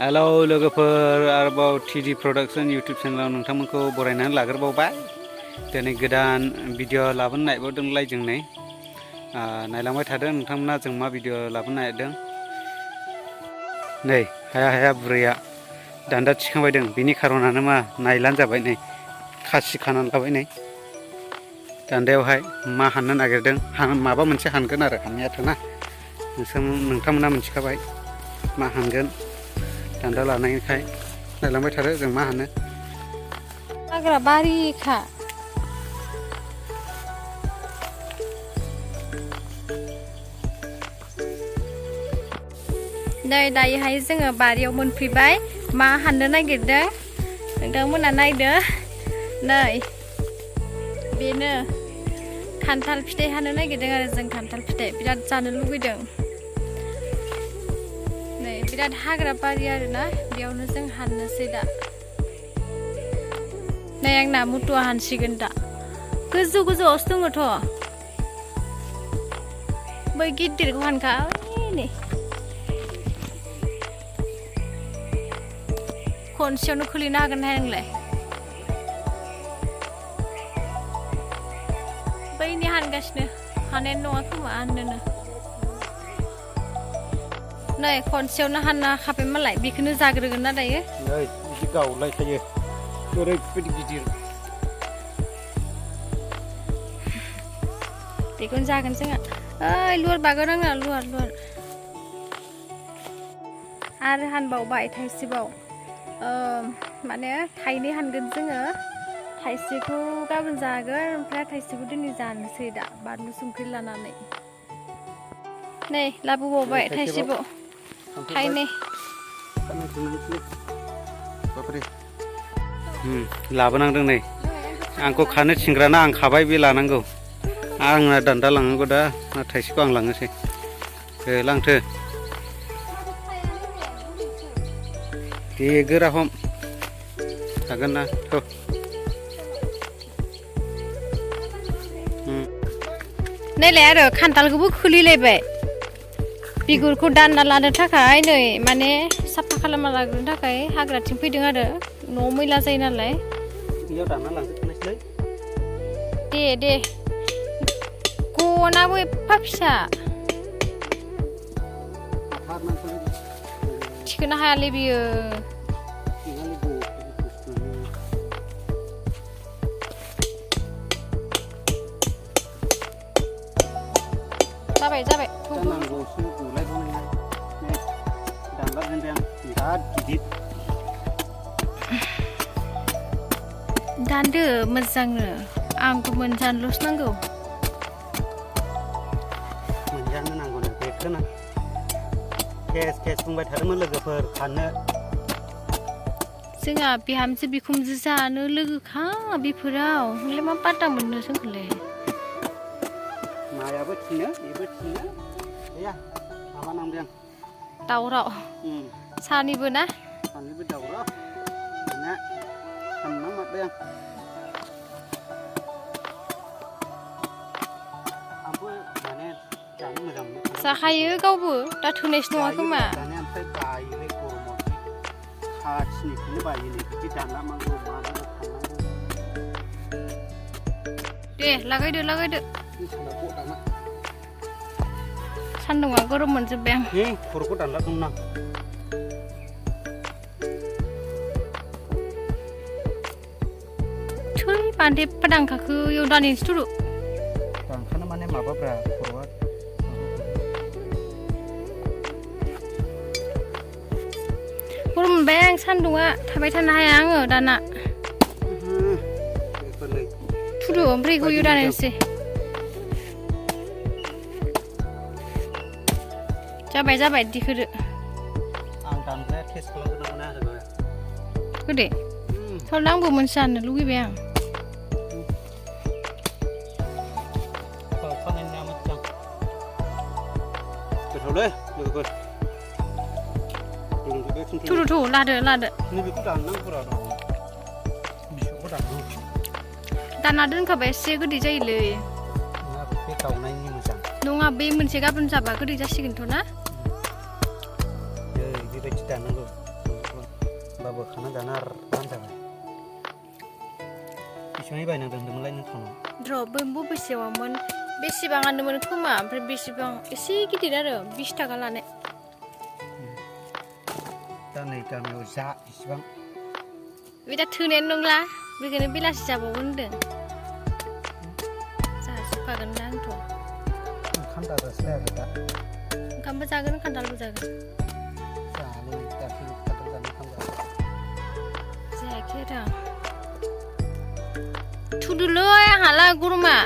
Hello लोगोफोर आरोबाव टिडि production YouTube चेनेलाव नोंथांमोनखौ बरायनानै लाग्रोबावबाय। दिनै गोदान भिडिअ लाबोनो नागिरबावदोंलाय जों नायलांबाय थादों नोंथांमोना जों मा भिडिअ लाबोनो नागिरदों। नै हाया बुरैया दान्दा थिखांबाय दं, बिनि खारनानो मा नायलानो जाबाय। नै खासि खानानै लाबाय, नै दान्दायावहाय मा हाननो नागिरदों, माबा मोनसे हानगोन आरो हाननायाथ' ना। नोंथांमोना मिथिखाबाय मा हानगोन। दान्दा लानायखाय नायलांबाय थादो जों मा हानो। हाग्रा बारिखा नै दायोहाय जोङो बारियाव मोनफैबाय। मा हाननो नागिरदों नोंथांमोना नायदो। नै बेनो खान्थाल फिथाइ हानो नागिरदों आरो जों खान्थाल फिथाइ बिराद जानो लुगैदों। नै बिराद हाग्रा बारि आरोना, बेयावनो जों हाननोसै दा। नै आंना मुथुआ हानसिगोन दा। गोजौ गोजौआवसो दङथ', बै गिदिरखौ हानखा। नै खनसेयावनो खोलैनो हागोन ना नोंलाय? बैनि हानगासिनो, हानायानो नङा खोमा हाननोनो। नै खनसेयावनो हानना हाखाबाय मालाय, बेखौनो जाग्रोगोन ना दायो। नै बिदि गावलायखायो, ओरैबायदि गिदिर। बेखौनो जागोन जोंहा। ओइ लुवार बागोन आंना, लुवार। आरो हानबावबाय थाइसेबाव, माने थाइनै हानगोन जोङो। थाइसेखौ गाबोन जागोन, ओमफ्राय थाइसेखौ दिनै जानोसै दा बानलु संख्रि लानानै। नै लाबोबावबाय थाइसेबाव, थाइनै। लाबोनांदों नै, आंखौ खानो थिनग्राना आं खाबाय, बे लानांगौ। आंना दान्दा लांनांगौ दा, थाइसेखौ आं लांनोसै। लांथो दे गोरा हम, हागोन ना थ'। नैलाय आरो खान्थालखौबो खोलैलायबाय। बिगुरखौ दानना लानो थाखाय नै माने साफा खालामना लाग्रोनो थाखाय हाग्राथिं फैदों आरो, न'आव मैला जायो नालाय। बेयाव दानना लांजोबनोसै। दे गनाबो एफा फिसा थिखोनो हायालै बियो। जाबाय दानदो मोजांनो, आंखौ मोनजानोल'सो नांगौ। मोनजानो नांगौ नो, बेखौनो केस बुंबाय थादोंमोन लोगोफोर खानो। जोंहा बिहामजो बिखुनजो जानो लोगोखा बेफोराव, नोंलाय मा पात्ता मोननो जोंखौलाय। मायाबो थिनो बेबो थिनो, गैया माबा नांबाय आं। दावराव सानैबो ना? सानैबो दावराव, दाना सानना मारबाय आं। आंबो माने जानो मोजां मोनो। जाखायो गावबो, दा थोनायसो नङा खोमा। दानिया ओमफ्राय बायोलै गरमाव, खाथिनिखौनो बायोलै, बिदि दानलांनांगौ मानांगौ खालामनांगौ। दे लागायदो। सान्दुंआ गरम मोनजोब्बाय आं। खर'खौ दानलादोंमोन आं। थै बान्दो एफा दानखाखो, इयाव दानहैनोसै थुरु। दानखानो माने माबाब्रा खर'आ। गरम मोनबाय आं, सान्दुंआ थाबाय थानो हाया आङो दाना। थुदो ओमफ्राय इखौ इयाव दानहैनोसै। जाबाय दिखोदो। आं दानग्राया टेस्ट खालामग्रोनांगौ ना होदो। होदे थरला, आंबो मोनसे जानो लुगैबाय आं। गोथावलै लोगोफोर। थुरु लादो। नैबेखौ दाननांगौरा दं, बिसबखौ दाननांगौ। दानना दोनखाबा एसे गोदै जायोलै। बे गावनायनि मोजां नङा, बे मोनसे गाबोन जाबा गोदै जासिगोनथ' ना। बेबायदि दाननांगौ। बाबो खाना जाना आराम जाबाय बेसेबां बायनांदों होनदोंमोनलाय नों थाउनाव र' बबेसेयावमोन बेसेबाङानोमोन खोमा ओमफ्राय बेसेबां एसे गिदिर आरो 20 थाखा लानाय दा नै गामियाव जा इसेबां बे दा थोनायानो नंला बेखायनो बेलासि जाबावगोन होनदों जाजोबखागोन दा आंथ' ओंखाम जाजासैलाय आरो दा ओंखामबो जागोन खान्थालबो जागोन जानो दाख्लै खान्थाल जानो ओंखाम जाबाय जायाखै आरो थुदोलै आंहाला गरमा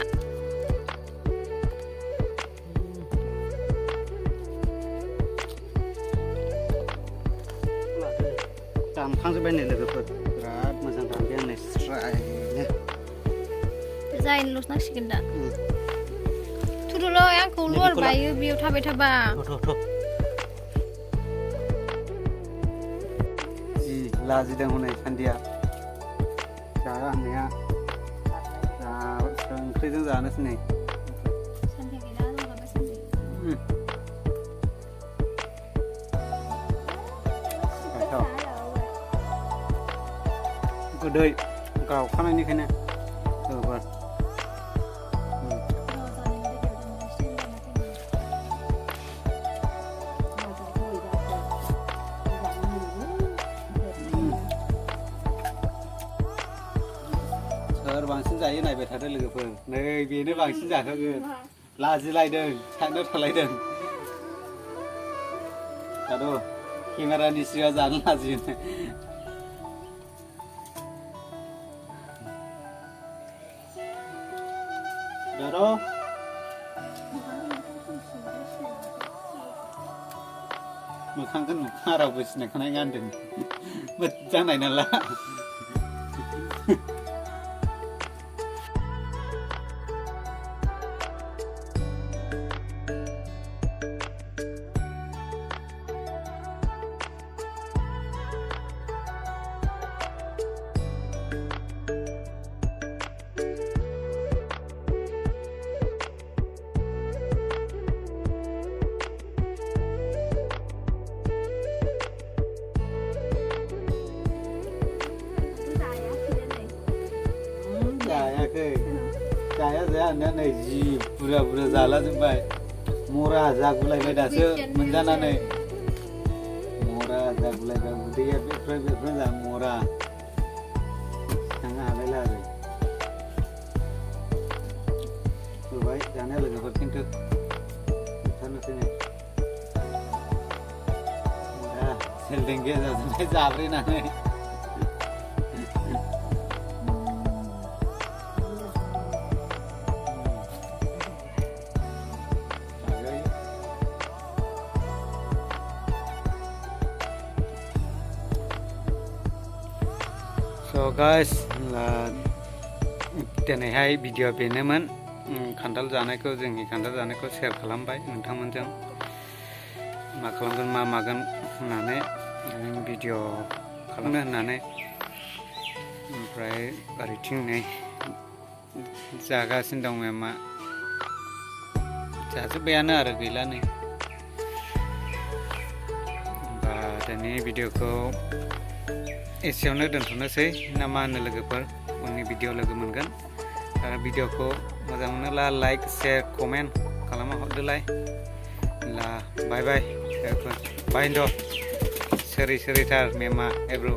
दानखांजोब्बाय नै लोगोफोर बिराद मोजां दानबाय आं नै स्रायनो जायनोल'सो नांसिगोन दा थुदोलै आंखौ लर बायो बेयाव थाबाय थाबा जि लाजिदों हनै सान्दिया दा आंनिया ओंख्रिजों जानोसै नै गोदै गावखानायनिखायनो लोगोफोर सोर बांसिन जायो नायबाय थादो लोगोफोर नै बेनो बांसिन जाखागोन लाजिलायदों साइडआव थालायदों दाथ' केमेरानि सिगाङाव जानो लाजियो दाथ' मोखांखौ नुखा रावबो सिनायखानाय गानदों मोजां नायनाला जाया होननाया नै जि बुरजा जाला जोब्बाय मरा जागुलायबाय दासो मोनजानानै मरा जागुलायबाय उदैया बेफ्राय जा मरा थांनो हालायला आरो होबाय जानाया लोगोफोर खिन्थु बुथारनोसै नै सेलदेंगे जाजोब्बाय जाब्रेनानै So guys, दिनैहाय भिडिअ बेनोमोन खान्थाल जानायखौ जोंनि खान्थाल जानायखौ शेयार खालामबाय नोंथांमोनजों मा खालामगोन मा मागोन होननानै भिडिअ खालामनो होननानै ओमफ्राय ओरैथिं नै जागासिनो दं मेमा जाजोब्बायानो आरो गैला नै होमबा दिनै भिडिअखौ एसेयावनो दोनथ'नोसै ना मा होनो लोगोफोर उननि भिडिअ लोगो मोनगोन आरो भिडिअखौ मोजां मोनोब्ला लाइक शेयार कमेन्ट खालामना हरदोलाय ला बाय बाय लोगोफोर बाय होनद' सोरै सोरैथार मेमा एब्रु